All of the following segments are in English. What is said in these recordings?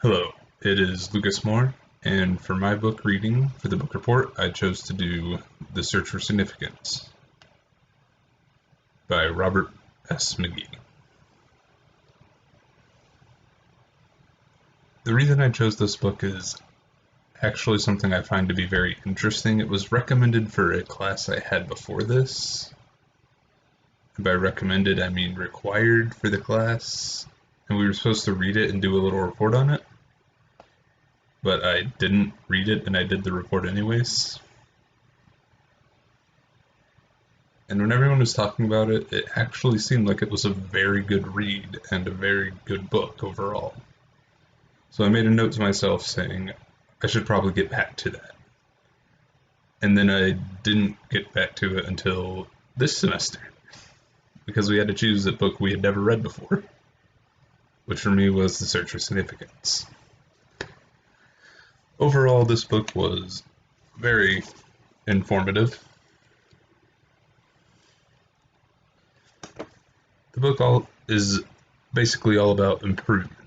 Hello, it is Lucas Moore, and for my book reading for the book report, I chose to do The Search for Significance by Robert S. McGee. The reason I chose this book is actually something I find to be very interesting. It was recommended for a class I had before this. And by recommended, I mean required for the class, and we were supposed to read it and do a little report on it. But I didn't read it and I did the report anyways. And when everyone was talking about it, it actually seemed like it was a very good read and a very good book overall. So I made a note to myself saying I should probably get back to that. And then I didn't get back to it until this semester, because we had to choose a book we had never read before, which for me was The Search for Significance. Overall, this book was very informative. The book is basically all about improvement,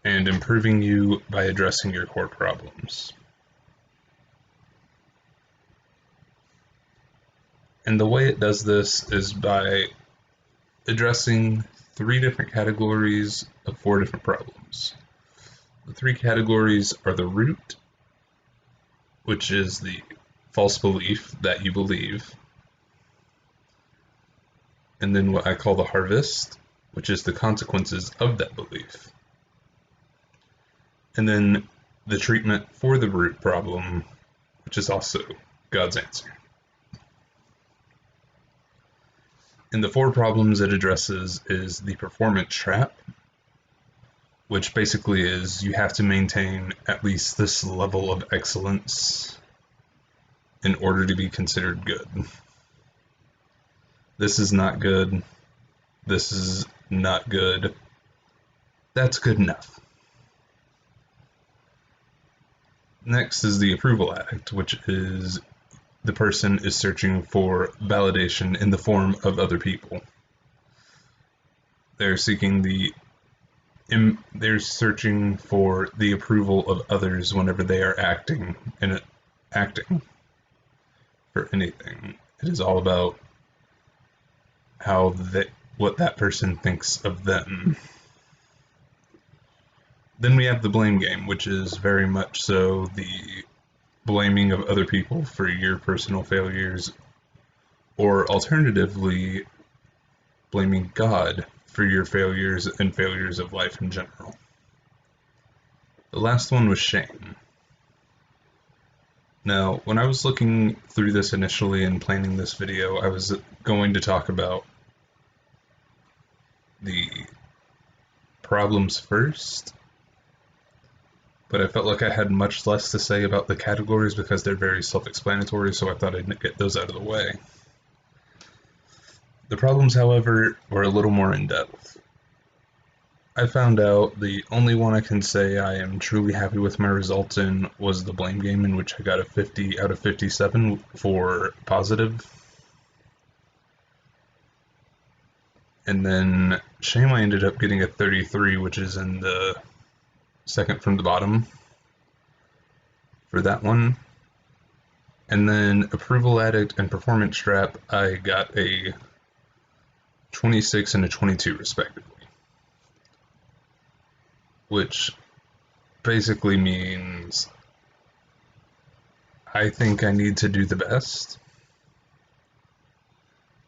and improving you by addressing your core problems. And the way it does this is by addressing 3 different categories of 4 different problems. The 3 categories are the root, which is the false belief that you believe, and then what I call the harvest, which is the consequences of that belief, and then the treatment for the root problem, which is also God's answer. And the 4 problems it addresses is the performance trap, which basically is you have to maintain at least this level of excellence in order to be considered good. This is not good. This is not good. That's good enough. Next is the approval addict, which is the person is searching for validation in the form of other people. They're searching for the approval of others whenever they are acting for anything. It is all about what that person thinks of them. Then we have the blame game, which is very much so the blaming of other people for your personal failures, or alternatively, blaming God for your failures and failures of life in general. The last one was shame. Now, when I was looking through this initially and planning this video, I was going to talk about the problems first, but I felt like I had much less to say about the categories because they're very self-explanatory, so I thought I'd get those out of the way. The problems, however, were a little more in-depth. I found out the only one I can say I am truly happy with my results in was the blame game, in which I got a 50 out of 57 for positive. And then shame, I ended up getting a 33, which is in the second from the bottom for that one. And then approval addict and performance trap, I got a 26 and a 22 respectively, which basically means I think I need to do the best.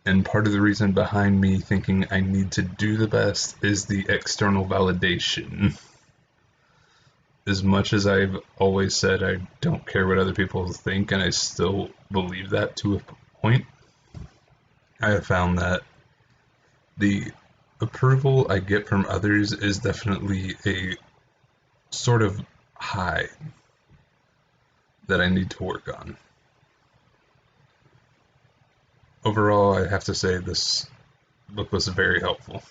And part of the reason behind me thinking I need to do the best is the external validation. As much as I've always said I don't care what other people think, and I still believe that to a point, I have found that the approval I get from others is definitely a sort of high that I need to work on. Overall, I have to say this book was very helpful.